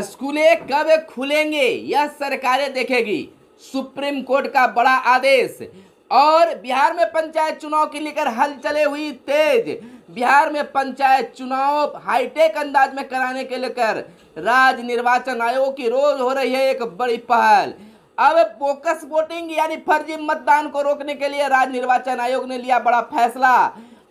स्कूलें कब खुलेंगे यह सरकारें देखेगी, सुप्रीम कोर्ट का बड़ा आदेश। और बिहार में पंचायत चुनाव के लेकर हलचलें हुई तेज। बिहार में पंचायत चुनाव हाईटेक अंदाज में कराने के लेकर राज्य निर्वाचन आयोग की रोज हो रही है एक बड़ी पहल। अब बोकस वोटिंग यानी फर्जी मतदान को रोकने के लिए राज्य निर्वाचन आयोग ने लिया बड़ा फैसला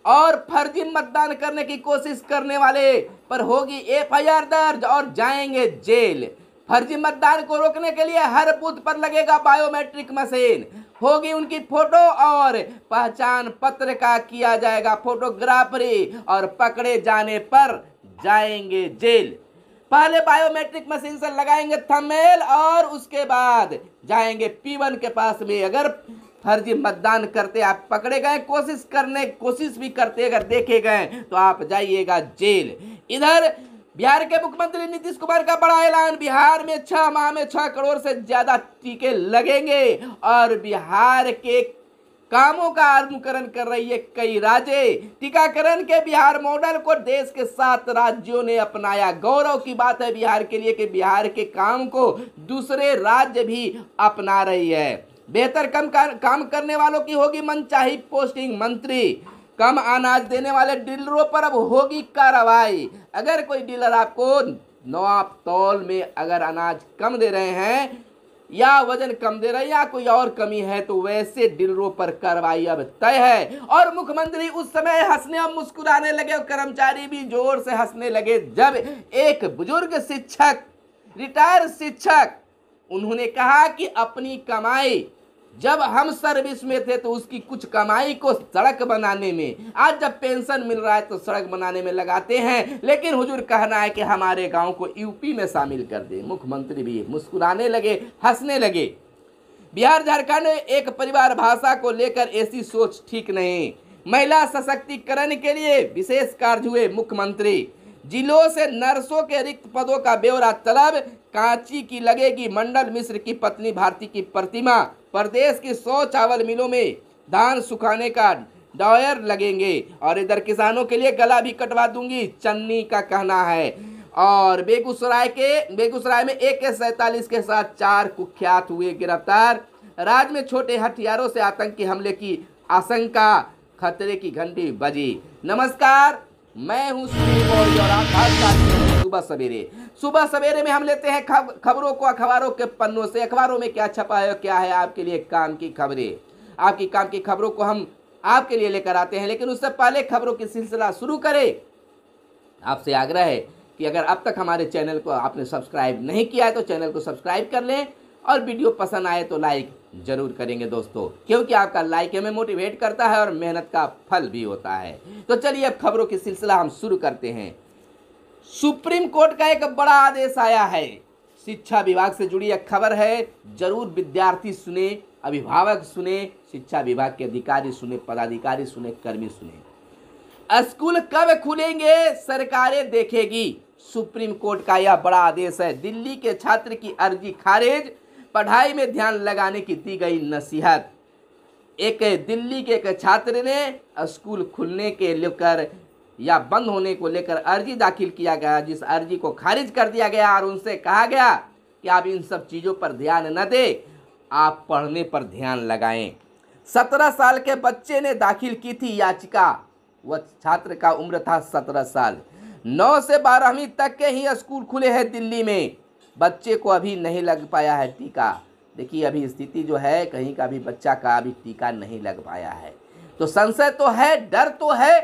और फर्जी मतदान करने की कोशिश करने वाले पर होगी एफआईआर दर्ज और जाएंगे जेल। फर्जी मतदान को रोकने के लिए हर बूथ पर लगेगा बायोमेट्रिक मशीन, होगी उनकी फोटो और पहचान पत्र का किया जाएगा फोटोग्राफरी और पकड़े जाने पर जाएंगे जेल। पहले बायोमेट्रिक मशीन से लगाएंगे थंबनेल और उसके बाद जाएंगे P1 के पास में। अगर फर्जी मतदान करते आप पकड़े गए, कोशिश भी करते अगर देखे गए तो आप जाइएगा जेल। इधर बिहार के मुख्यमंत्री नीतीश कुमार का बड़ा ऐलान, बिहार में 6 माह में 6 करोड़ से ज्यादा टीके लगेंगे और बिहार के कामों का अनुकरण कर रही है कई राज्य। टीकाकरण के बिहार मॉडल को देश के 7 राज्यों ने अपनाया। गौरव की बात है बिहार के लिए कि बिहार के काम को दूसरे राज्य भी अपना रही है। बेहतर काम करने वालों की होगी मनचाही पोस्टिंग। मंत्री कम अनाज देने वाले डीलरों पर अब होगी कार्रवाई। अगर कोई डीलर आपको नाप तौल में अगर अनाज कम दे रहे हैं या वजन कम दे रहे हैं या कोई और कमी है तो वैसे डीलरों पर कार्रवाई अब तय है। और मुख्यमंत्री उस समय हंसने और मुस्कुराने लगे और कर्मचारी भी जोर से हंसने लगे जब एक बुजुर्ग शिक्षक, रिटायर्ड शिक्षक, उन्होंने कहा कि अपनी कमाई जब हम सर्विस में थे तो उसकी कुछ कमाई को सड़क बनाने में, आज जब पेंशन मिल रहा है तो सड़क बनाने में लगाते हैं, लेकिन हुजूर कहना है कि हमारे गांव को यूपी में शामिल कर दे। मुख्यमंत्री भी मुस्कुराने लगे, हंसने लगे। बिहार झारखंड एक परिवार भाषा को लेकर ऐसी सोच ठीक नहीं। महिला सशक्तिकरण के लिए विशेष कार्य हुए मुख्यमंत्री। जिलों से नर्सों के रिक्त पदों का ब्यौरा तलब। कांची की लगेगी मंडल मिश्र की पत्नी भारती की प्रतिमा। प्रदेश की 100 चावल मिलों में धान सुखाने का ड्रायर लगेंगे। और इधर किसानों के लिए गला भी कटवा दूंगी, चन्नी का कहना है। और बेगूसराय में AK-47 के साथ 4 कुख्यात हुए गिरफ्तार। राज्य में छोटे हथियारों से आतंकी हमले की आशंका, खतरे की घंटी बजी। नमस्कार, मैं हूं सुनील मौर्य और आप सुबह सवेरे में हम लेते हैं खबरों को अखबारों के पन्नों से। अखबारों में क्या छपा है, क्या है आपके लिए काम की खबरें। आपकी काम की खबरों को हम आपके लिए लेकर आते हैं, लेकिन उससे पहले खबरों की सिलसिला शुरू करें। आपसे आग्रह है कि अगर अब तक हमारे चैनल को आपने सब्सक्राइब नहीं किया है तो चैनल को सब्सक्राइब कर लें और वीडियो पसंद आए तो लाइक जरूर करेंगे दोस्तों, क्योंकि आपका लाइक हमें मोटिवेट करता है और मेहनत का फल भी होता है। तो चलिए अब खबरों की सिलसिला हम शुरू करते हैं। सुप्रीम कोर्ट का एक बड़ा आदेश आया है। शिक्षा विभाग से जुड़ी एक खबर है, जरूर विद्यार्थी सुने, अभिभावक सुने, शिक्षा विभाग के अधिकारी सुने, पदाधिकारी सुने, कर्मी सुने। स्कूल कब खुलेंगे सरकारें देखेगी, सुप्रीम कोर्ट का यह बड़ा आदेश है। दिल्ली के छात्र की अर्जी खारिज, पढ़ाई में ध्यान लगाने की दी गई नसीहत। दिल्ली के एक छात्र ने स्कूल खुलने के लेकर या बंद होने को लेकर अर्जी दाखिल किया गया, जिस अर्जी को खारिज कर दिया गया और उनसे कहा गया कि आप इन सब चीज़ों पर ध्यान न दें, आप पढ़ने पर ध्यान लगाएं। 17 साल के बच्चे ने दाखिल की थी याचिका। वह छात्र का उम्र था 17 साल। 9 से 12वीं तक के ही स्कूल खुले हैं दिल्ली में। बच्चे को अभी नहीं लग पाया है टीका। देखिए अभी स्थिति जो है, कहीं का भी बच्चा का अभी टीका नहीं लग पाया है, तो संशय तो है, डर तो है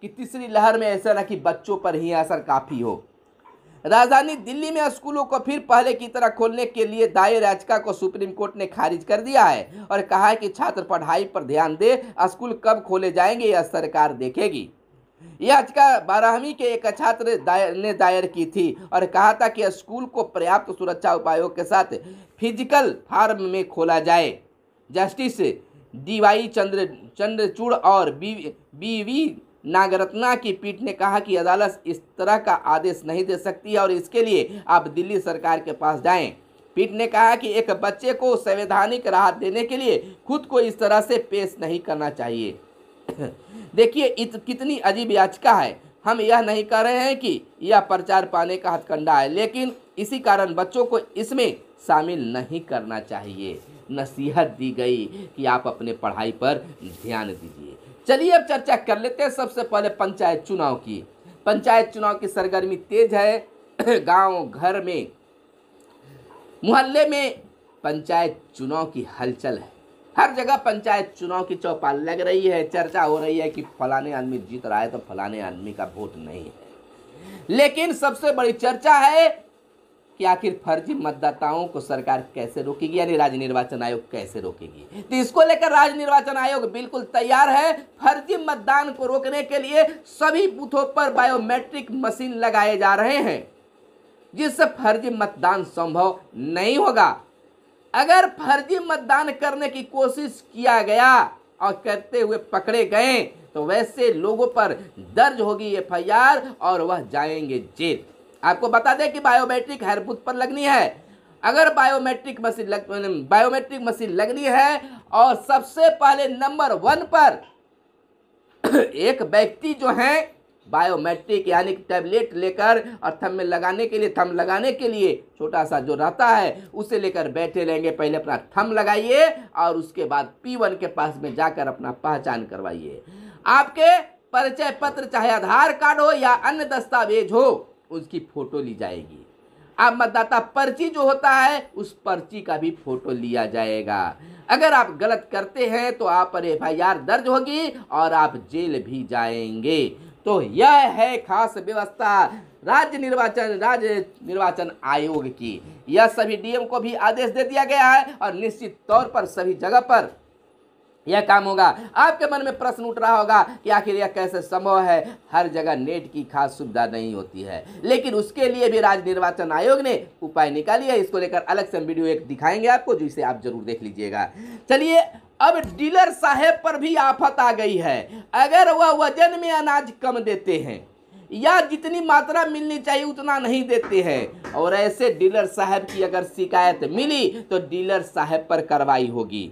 कि तीसरी लहर में ऐसा ना कि बच्चों पर ही असर काफ़ी हो। राजधानी दिल्ली में स्कूलों को फिर पहले की तरह खोलने के लिए दायर याचिका को सुप्रीम कोर्ट ने खारिज कर दिया है और कहा है कि छात्र पढ़ाई पर ध्यान दे, स्कूल कब खोले जाएंगे यह सरकार देखेगी। याचिका 12वीं के एक छात्र ने दायर की थी और कहा था कि स्कूल को पर्याप्त सुरक्षा उपायों के साथ फिजिकल फार्म में खोला जाए। जस्टिस DY चंद्रचूड़ और BV नागरत्ना की पीठ ने कहा कि अदालत इस तरह का आदेश नहीं दे सकती और इसके लिए आप दिल्ली सरकार के पास जाएं। पीठ ने कहा कि एक बच्चे को संवैधानिक राहत देने के लिए खुद को इस तरह से पेश नहीं करना चाहिए। देखिए कितनी अजीब याचिका है। हम यह नहीं कह रहे हैं कि यह प्रचार पाने का हथकंडा है, लेकिन इसी कारण बच्चों को इसमें शामिल नहीं करना चाहिए। नसीहत दी गई कि आप अपने पढ़ाई पर ध्यान दीजिए। चलिए अब चर्चा कर लेते हैं सबसे पहले पंचायत चुनाव की। पंचायत चुनाव की सरगर्मी तेज है। गांव घर में, मोहल्ले में पंचायत चुनाव की हलचल है। हर जगह पंचायत चुनाव की चौपाल लग रही है। चर्चा हो रही है कि फलाने आदमी जीत रहा है तो फलाने आदमी का वोट नहीं है। लेकिन सबसे बड़ी चर्चा है कि आखिर फर्जी मतदाताओं को सरकार कैसे रोकेगी, यानी राज्य निर्वाचन आयोग कैसे रोकेगी। तो इसको लेकर राज्य निर्वाचन आयोग बिल्कुल तैयार है। फर्जी मतदान को रोकने के लिए सभी बूथों पर बायोमेट्रिक मशीन लगाए जा रहे हैं, जिससे फर्जी मतदान संभव नहीं होगा। अगर फर्जी मतदान करने की कोशिश किया गया और करते हुए पकड़े गए तो वैसे लोगों पर दर्ज होगी एफआईआर और वह जाएंगे जेल। आपको बता दें कि बायोमेट्रिक हर बूथ पर लगनी है। अगर बायोमेट्रिक मशीन लगनी है और सबसे पहले नंबर 1 पर एक व्यक्ति जो है बायोमेट्रिक यानी टैबलेट लेकर और थंब लगाने के लिए छोटा सा जो रहता है उसे लेकर बैठे रहेंगे। पहले अपना थंब लगाइए और उसके बाद P1 के पास में जाकर अपना पहचान करवाइए। आपके परिचय पत्र चाहे आधार कार्ड हो या अन्य दस्तावेज हो, उसकी फोटो ली जाएगी। अब मतदाता पर्ची जो होता है उस पर्ची का भी फोटो लिया जाएगा। अगर आप गलत करते हैं तो आप पर एफआईआर दर्ज होगी और आप जेल भी जाएंगे। तो यह है खास व्यवस्था राज्य निर्वाचन आयोग की। यह सभी डीएम को भी आदेश दे दिया गया है और निश्चित तौर पर सभी जगह पर यह काम होगा। आपके मन में प्रश्न उठ रहा होगा कि आखिर यह कैसे संभव है, हर जगह नेट की खास सुविधा नहीं होती है। लेकिन उसके लिए भी राज्य निर्वाचन आयोग ने उपाय निकाली है। इसको लेकर अलग से वीडियो एक दिखाएंगे आपको, जिसे आप जरूर देख लीजिएगा। चलिए अब डीलर साहेब पर भी आफत आ गई है। अगर वह वजन में अनाज कम देते हैं या जितनी मात्रा मिलनी चाहिए उतना नहीं देते हैं और ऐसे डीलर साहब की अगर शिकायत मिली तो डीलर साहब पर कार्रवाई होगी।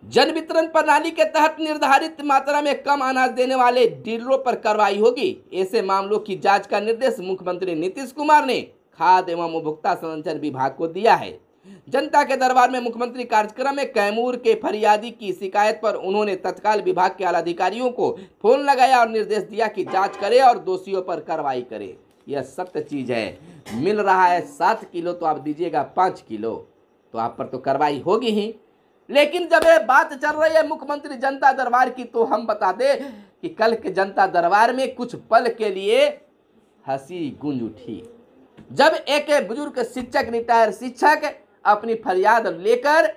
जन वितरण प्रणाली के तहत निर्धारित मात्रा में कम अनाज देने वाले डीलरों पर कार्रवाई होगी। ऐसे मामलों की जांच का निर्देश मुख्यमंत्री नीतीश कुमार ने खाद्य एवं उपभोक्ता संरक्षण विभाग को दिया है। जनता के दरबार में मुख्यमंत्री कार्यक्रम में कैमूर के फरियादी की शिकायत पर उन्होंने तत्काल विभाग के आलाधिकारियों को फोन लगाया और निर्देश दिया कि जांच करे और दोषियों पर कार्रवाई करे। यह सत्य चीज है। मिल रहा है 7 किलो तो आप दीजिएगा 5 किलो, तो आप पर तो कार्रवाई होगी ही। लेकिन जब ये बात चल रही है मुख्यमंत्री जनता दरबार की, तो हम बता दें कि कल के जनता दरबार में कुछ पल के लिए हंसी गूंज उठी जब एक बुजुर्ग शिक्षक, रिटायर शिक्षक अपनी फरियाद लेकर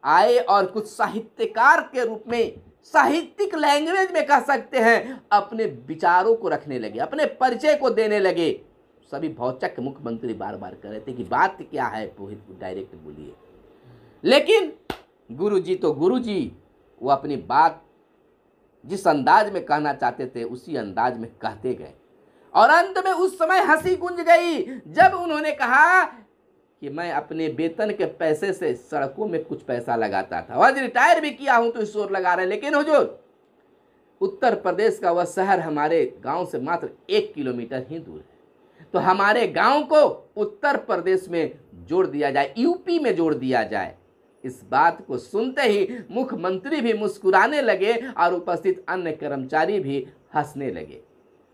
आए और कुछ साहित्यकार के रूप में, साहित्यिक लैंग्वेज में कह सकते हैं, अपने विचारों को रखने लगे, अपने परिचय को देने लगे। सभी भौचक मुख्यमंत्री बार बार कह रहे थे कि बात क्या है, डायरेक्ट बोलिए। लेकिन गुरुजी तो गुरुजी, वो अपनी बात जिस अंदाज में कहना चाहते थे उसी अंदाज में कहते गए और अंत में उस समय हंसी गूंज गई जब उन्होंने कहा कि मैं अपने वेतन के पैसे से सड़कों में कुछ पैसा लगाता था, आज रिटायर भी किया हूं तो शोर लगा रहे। लेकिन हुजूर, उत्तर प्रदेश का वह शहर हमारे गांव से मात्र 1 किलोमीटर ही दूर है, तो हमारे गांव को उत्तर प्रदेश में जोड़ दिया जाए, यूपी में जोड़ दिया जाए। इस बात को सुनते ही मुख्यमंत्री भी मुस्कुराने लगे और उपस्थित अन्य कर्मचारी भी हंसने लगे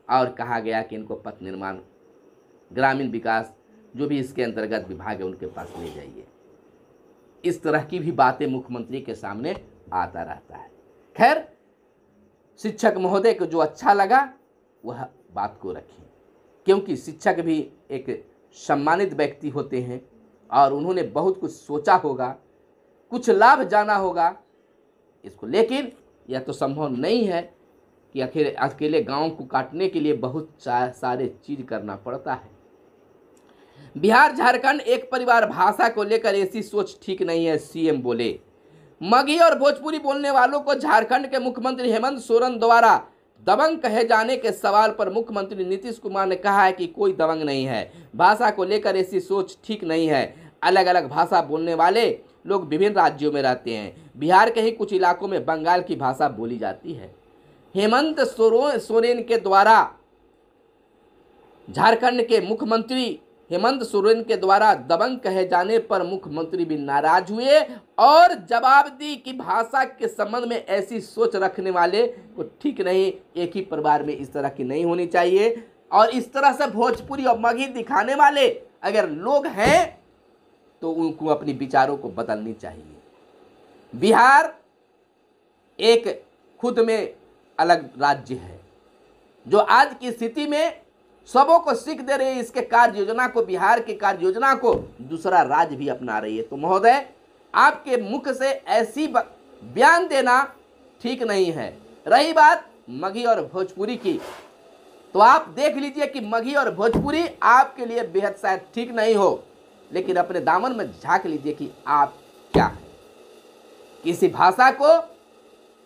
और कहा गया कि इनको पथ निर्माण, ग्रामीण विकास, जो भी इसके अंतर्गत विभाग है उनके पास ले जाइए। इस तरह की भी बातें मुख्यमंत्री के सामने आता रहता है। खैर, शिक्षक महोदय को जो अच्छा लगा वह बात को रखें, क्योंकि शिक्षक भी एक सम्मानित व्यक्ति होते हैं और उन्होंने बहुत कुछ सोचा होगा, कुछ लाभ जाना होगा इसको। लेकिन यह तो संभव नहीं है कि आखिर अकेले गांव को काटने के लिए बहुत सारे चीज करना पड़ता है। बिहार झारखंड एक परिवार भाषा को लेकर ऐसी सोच ठीक नहीं है, सीएम बोले। मगही और भोजपुरी बोलने वालों को झारखंड के मुख्यमंत्री हेमंत सोरेन द्वारा दबंग कहे जाने के सवाल पर मुख्यमंत्री नीतीश कुमार ने कहा है कि कोई दबंग नहीं है, भाषा को लेकर ऐसी सोच ठीक नहीं है। अलग अलग भाषा बोलने वाले लोग विभिन्न राज्यों में रहते हैं। बिहार के ही कुछ इलाकों में बंगाल की भाषा बोली जाती है। हेमंत सोरेन के द्वारा झारखंड के मुख्यमंत्री हेमंत सोरेन के द्वारा दबंग कहे जाने पर मुख्यमंत्री भी नाराज हुए और जवाब दी कि भाषा के संबंध में ऐसी सोच रखने वाले को ठीक नहीं, एक ही परिवार में इस तरह की नहीं होनी चाहिए और इस तरह से भोजपुरी और मगही दिखाने वाले अगर लोग हैं तो उनको अपनी विचारों को बदलनी चाहिए। बिहार एक खुद में अलग राज्य है जो आज की स्थिति में सबों को सीख दे रही है। इसके कार्य योजना को, बिहार के कार्य योजना को दूसरा राज्य भी अपना रही है। तो महोदय, आपके मुख से ऐसी बयान देना ठीक नहीं है। रही बात मगही और भोजपुरी की, तो आप देख लीजिए कि मगही और भोजपुरी आपके लिए बेहद शायद ठीक नहीं हो, लेकिन अपने दामन में झांक लीजिए कि आप क्या हैं। किसी भाषा को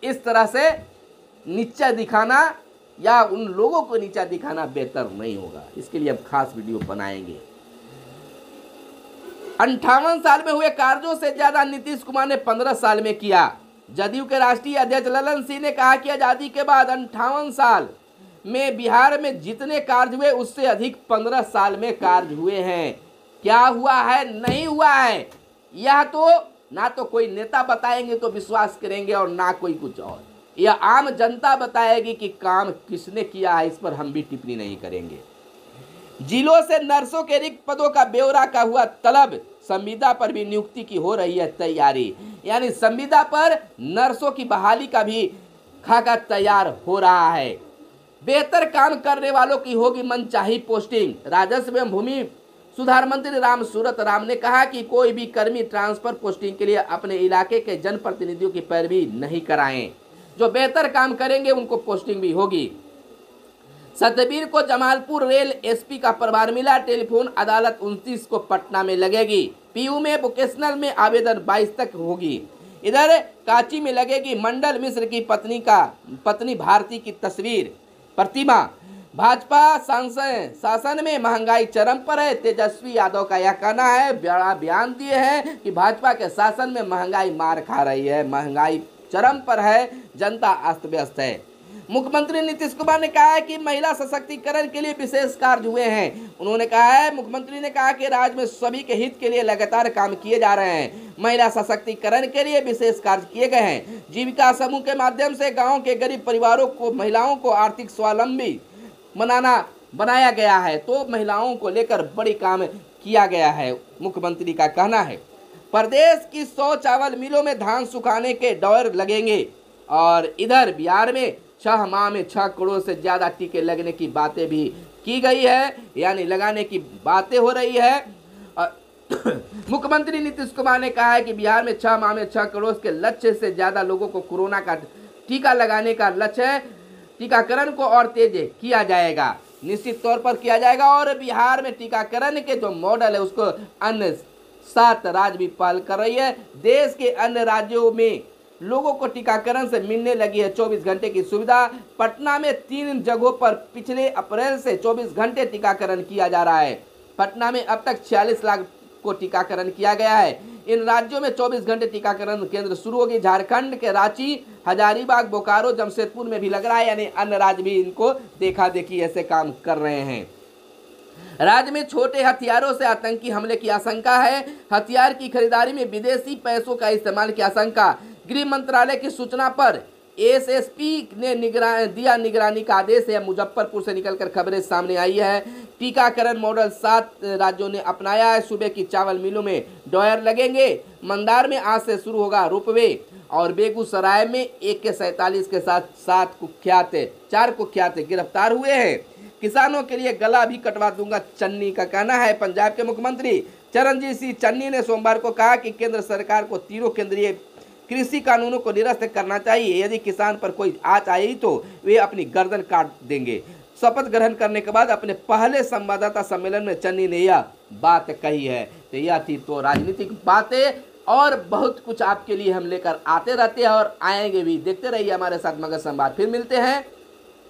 इस तरह से नीचा दिखाना या उन लोगों को नीचा दिखाना बेहतर नहीं होगा। इसके लिए हम खास वीडियो बनाएंगे। 58 साल में हुए कार्यों से ज्यादा नीतीश कुमार ने 15 साल में किया। जदयू के राष्ट्रीय अध्यक्ष ललन सिंह ने कहा कि आजादी के बाद 58 साल में बिहार में जितने कार्य हुए उससे अधिक 15 साल में कार्य हुए हैं। क्या हुआ है, नहीं हुआ है, यह तो ना तो कोई नेता बताएंगे तो विश्वास करेंगे और ना कोई कुछ और। यह आम जनता बताएगी कि काम किसने किया है, इस पर हम भी टिप्पणी नहीं करेंगे। जिलों से नर्सों के रिक्त पदों का ब्यौरा का हुआ तलब। संविदा पर भी नियुक्ति की हो रही है तैयारी, यानी संविदा पर नर्सों की बहाली का भी खाका तैयार हो रहा है। बेहतर काम करने वालों की होगी मनचाही पोस्टिंग। राजस्व एवं भूमि सुधार मंत्री राम सूरत राम ने कहा कि कोई भी कर्मी ट्रांसफर पोस्टिंग के लिए अपने इलाके के जनप्रतिनिधियों की पैरवी नहीं कराएं। जो बेहतर काम करेंगे उनको पोस्टिंग भी होगी। सतबीर को जमालपुर रेल एसपी का प्रभार मिला। टेलीफोन अदालत 29 को पटना में लगेगी। पीयू में वोकेशनल में आवेदन 22 तक होगी। इधर कांची में लगेगी मंडल मिश्र की पत्नी भारती की तस्वीर प्रतिमा। भाजपा शासन में महंगाई चरम पर है। तेजस्वी यादव का यह कहना है, बड़ा बयान दिए हैं कि भाजपा के शासन में महंगाई मार खा रही है, महंगाई चरम पर है, जनता अस्त व्यस्त है। मुख्यमंत्री नीतीश कुमार ने कहा है कि महिला सशक्तिकरण के लिए विशेष कार्य हुए हैं। उन्होंने कहा है, मुख्यमंत्री ने कहा कि राज्य में सभी के हित के लिए लगातार काम किए जा रहे हैं। महिला सशक्तिकरण के लिए विशेष कार्य किए गए हैं। जीविका समूह के माध्यम से गाँव के गरीब परिवारों को, महिलाओं को आर्थिक स्वावलंबी बनाया गया है। तो महिलाओं को लेकर बड़ी काम किया गया है, मुख्यमंत्री का कहना है। प्रदेश की 100 चावल मिलों में धान सुखाने के दौर लगेंगे। और इधर बिहार में 6 माह में 6 करोड़ से ज्यादा टीके लगने की बातें भी की गई है, यानी लगाने की बातें हो रही है। मुख्यमंत्री नीतीश कुमार ने कहा है कि बिहार में 6 माह में 6 करोड़ के लक्ष्य से ज्यादा लोगों को कोरोना का टीका लगाने का लक्ष्य है। टीकाकरण को और तेज किया जाएगा, निश्चित तौर पर किया जाएगा। और बिहार में टीकाकरण के जो मॉडल है उसको अन्य 7 राज्य भी पहल कर रही है। देश के अन्य राज्यों में लोगों को टीकाकरण से मिलने लगी है 24 घंटे की सुविधा। पटना में 3 जगहों पर पिछले अप्रैल से 24 घंटे टीकाकरण किया जा रहा है। पटना में अब तक 46 लाख को टीकाकरण किया गया है। इन राज्यों में 24 घंटे टीकाकरण केंद्र शुरू होगी। झारखंड के रांची, हजारीबाग, बोकारो, जमशेदपुर में भी लग रहा है, यानी अन्य राज्य भी इनको देखा देखी ऐसे काम कर रहे हैं। राज्य में छोटे हथियारों से आतंकी हमले की आशंका है। हथियार की खरीदारी में विदेशी पैसों का इस्तेमाल की आशंका। गृह मंत्रालय की सूचना पर एसएसपी ने निगरानी का आदेश है। मुजफ्फरपुर से निकलकर खबरें सामने आई है। टीकाकरण मॉडल 7 राज्यों ने अपनाया है। सुबह की चावल मिलों में ड्रायर लगेंगे। मंदार में आज से शुरू होगा रोपवे। और बेगूसराय में AK-47 के साथ 4 कुख्यात गिरफ्तार हुए हैं। किसानों के लिए गला भी कटवा दूंगा, चन्नी का कहना है। पंजाब के मुख्यमंत्री चरणजीत सिंह चन्नी ने सोमवार को कहा कि केंद्र सरकार को तीनों केंद्रीय कृषि कानूनों को निरस्त करना चाहिए। यदि किसान पर कोई आंच आई तो वे अपनी गर्दन काट देंगे। शपथ ग्रहण करने के बाद अपने पहले संवाददाता सम्मेलन में चन्नी ने यह बात कही है। तो यह थी तो राजनीतिक बातें, और बहुत कुछ आपके लिए हम लेकर आते रहते हैं और आएंगे भी। देखते रहिए हमारे साथ मगध संवाद। फिर मिलते हैं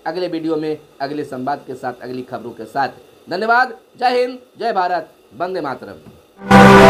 अगले वीडियो में, अगले संवाद के साथ, अगली खबरों के साथ। धन्यवाद। जय हिंद, जय भारत, वंदे मातरम।